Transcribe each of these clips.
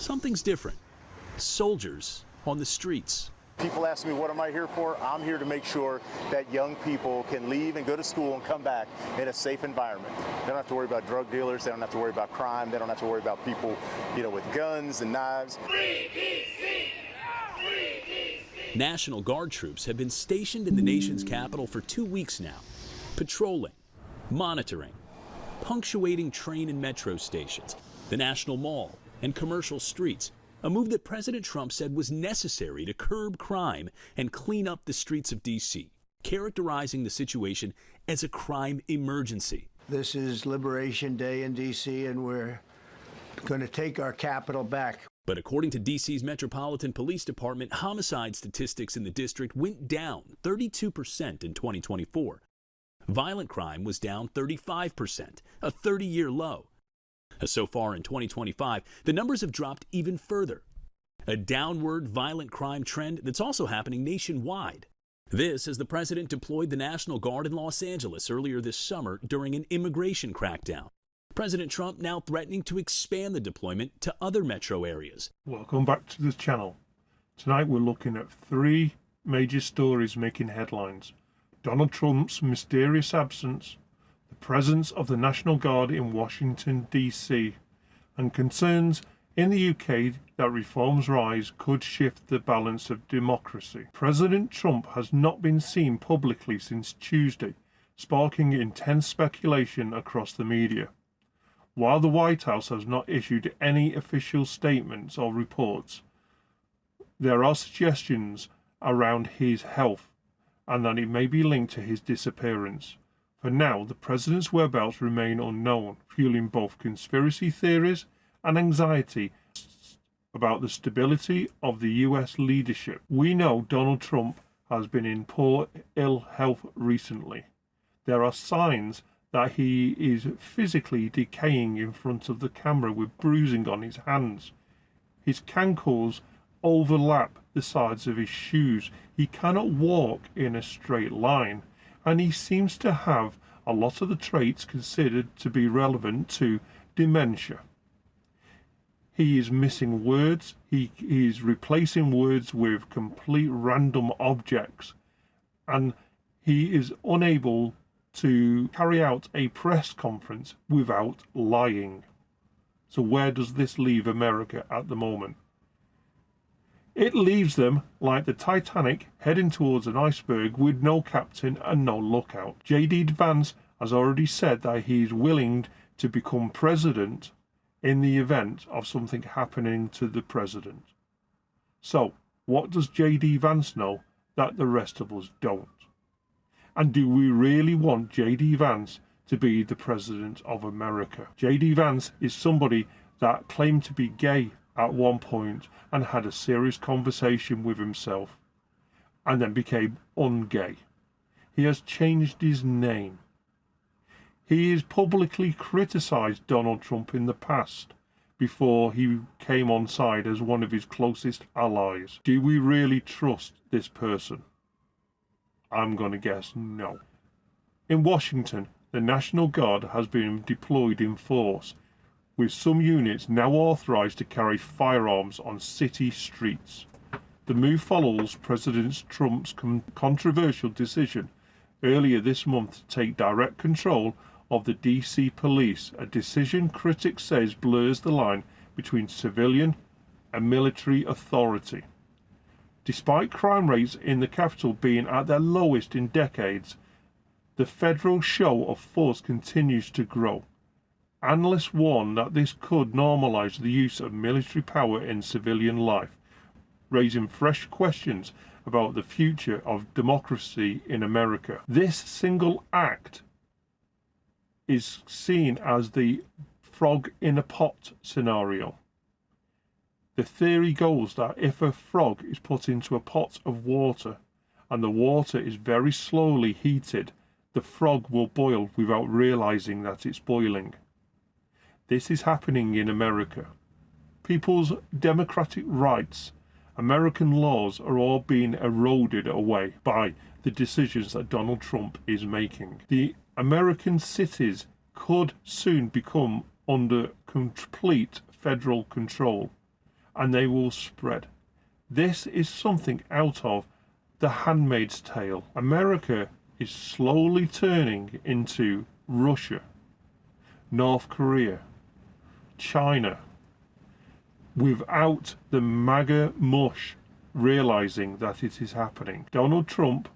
something's different. Soldiers on the streets. People ask me, what am I here for? I'm here to make sure that young people can leave and go to school and come back in a safe environment. They don't have to worry about drug dealers. They don't have to worry about crime. They don't have to worry about people, with guns and knives. Free DC! Free DC! National Guard troops have been stationed in the nation's capital for 2 weeks now, patrolling, monitoring, punctuating train and metro stations, the National Mall, and commercial streets. A move that President Trump said was necessary to curb crime and clean up the streets of D.C., characterizing the situation as a crime emergency. This is Liberation Day in D.C., and we're going to take our capital back. But according to D.C.'s Metropolitan Police Department, homicide statistics in the district went down 32% in 2024. Violent crime was down 35%, a 30-year low. So far in 2025, the numbers have dropped even further. A downward violent crime trend that's also happening nationwide. This as the president deployed the National Guard in Los Angeles earlier this summer during an immigration crackdown. President Trump now threatening to expand the deployment to other metro areas. Welcome back to the channel. Tonight we're looking at 3 major stories making headlines. Donald Trump's mysterious absence, the presence of the National Guard in Washington, D.C., and concerns in the UK that reforms rise could shift the balance of democracy. President Trump has not been seen publicly since Tuesday, sparking intense speculation across the media. While the White House has not issued any official statements or reports, there are suggestions around his health and that it may be linked to his disappearance. For now, the president's whereabouts remain unknown, fueling both conspiracy theories and anxiety about the stability of the US leadership. We know Donald Trump has been in poor ill health recently. There are signs that he is physically decaying in front of the camera with bruising on his hands. His cankles overlap the sides of his shoes. He cannot walk in a straight line, and he seems to have a lot of the traits considered to be relevant to dementia. He is missing words. He is replacing words with complete random objects, and he is unable to carry out a press conference without lying. So where does this leave America at the moment? It leaves them like the Titanic heading towards an iceberg with no captain and no lookout. J.D. Vance has already said that he is willing to become president in the event of something happening to the president. So, what does J.D. Vance know that the rest of us don't? And do we really want J.D. Vance to be the president of America? J.D. Vance is somebody that claimed to be gay at one point and had a serious conversation with himself and then became ungay. He has changed his name. He has publicly criticized Donald Trump in the past before he came on side as one of his closest allies. Do we really trust this person? I'm going to guess no. In Washington, the National Guard has been deployed in force, with some units now authorized to carry firearms on city streets. The move follows President Trump's controversial decision earlier this month to take direct control of the DC police, a decision critics says blurs the line between civilian and military authority. Despite crime rates in the capital being at their lowest in decades, the federal show of force continues to grow. Analysts warn that this could normalize the use of military power in civilian life, raising fresh questions about the future of democracy in America. This single act is seen as the frog in a pot scenario. The theory goes that if a frog is put into a pot of water and the water is very slowly heated, the frog will boil without realizing that it's boiling. This is happening in America. People's democratic rights, American laws are all being eroded away by the decisions that Donald Trump is making. The American cities could soon become under complete federal control. and they will spread. This is something out of The Handmaid's Tale. America is slowly turning into Russia, North Korea, China, without the MAGA mush realizing that it is happening. Donald Trump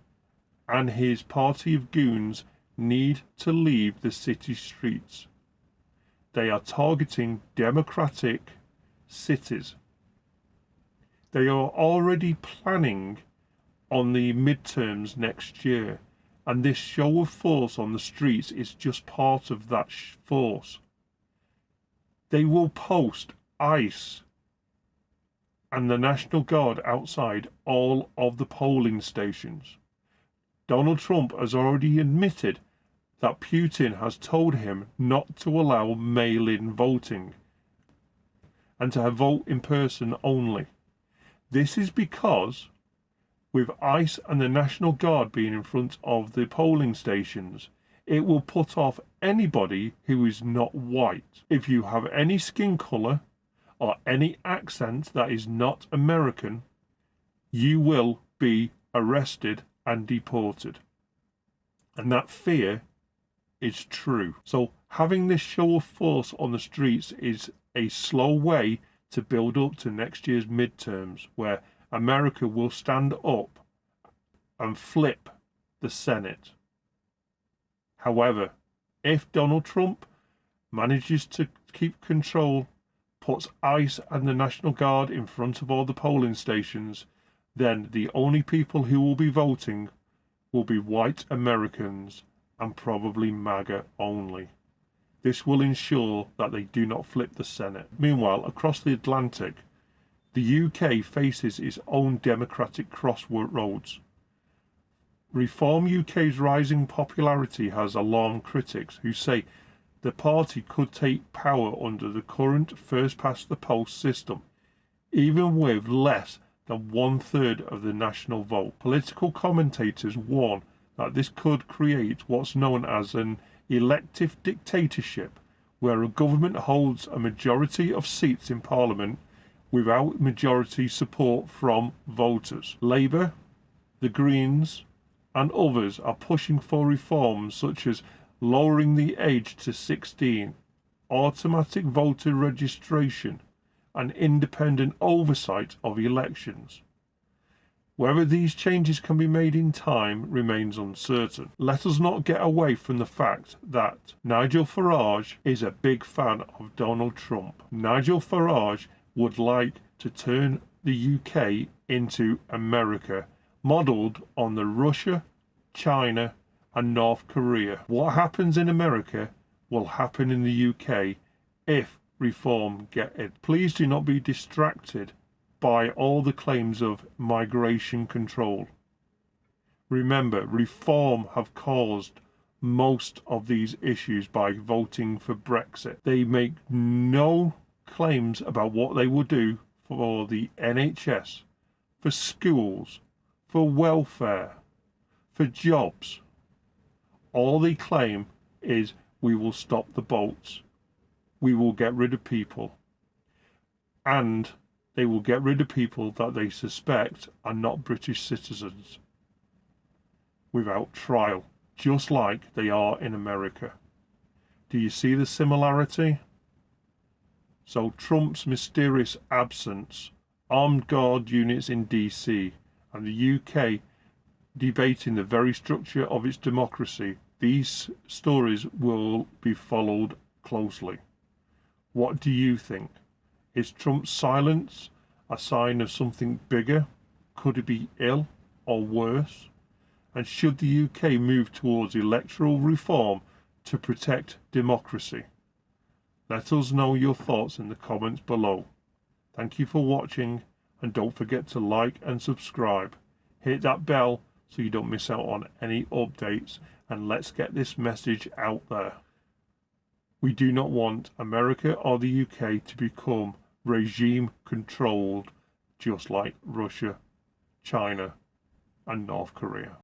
and his party of goons need to leave the city streets. They are targeting democratic cities. They are already planning on the midterms next year, and this show of force on the streets is just part of that force. They will post ICE and the National Guard outside all of the polling stations. Donald Trump has already admitted that Putin has told him not to allow mail-in voting and to vote in person only. This is because, with ICE and the National Guard being in front of the polling stations, it will put off anybody who is not white. If you have any skin colour or any accent that is not American, you will be arrested and deported. And that fear is true. So having this show of force on the streets is a slow way to build up to next year's midterms, where America will stand up and flip the Senate. However, if Donald Trump manages to keep control, puts ICE and the National Guard in front of all the polling stations, then the only people who will be voting will be white Americans and probably MAGA only. This will ensure that they do not flip the Senate. Meanwhile, across the Atlantic, the UK faces its own democratic crossroads. Reform UK's rising popularity has alarmed critics who say the party could take power under the current first-past-the-post system, even with less than 1/3 of the national vote. Political commentators warn that this could create what's known as an elective dictatorship, where a government holds a majority of seats in Parliament without majority support from voters. Labour, the Greens, and others are pushing for reforms such as lowering the age to 16, automatic voter registration, and independent oversight of elections. Whether these changes can be made in time remains uncertain. Let us not get away from the fact that Nigel Farage is a big fan of Donald Trump. Nigel Farage would like to turn the UK into America, modelled on the Russia, China, and North Korea. What happens in America will happen in the UK if reform get it. Please do not be distracted by all the claims of migration control. Remember, reform have caused most of these issues by voting for Brexit. They make no claims about what they will do for the NHS, for schools, for welfare, for jobs. All they claim is we will stop the boats, we will get rid of people, and they will get rid of people that they suspect are not British citizens without trial, just like they are in America. Do you see the similarity? So Trump's mysterious absence, armed guard units in DC, and the UK debating the very structure of its democracy, these stories will be followed closely. What do you think? Is Trump's silence a sign of something bigger? Could it be ill or worse? And should the UK move towards electoral reform to protect democracy? Let us know your thoughts in the comments below. Thank you for watching, and don't forget to like and subscribe. Hit that bell so you don't miss out on any updates, and let's get this message out there. We do not want America or the UK to become regime controlled, just like Russia, China, and North Korea.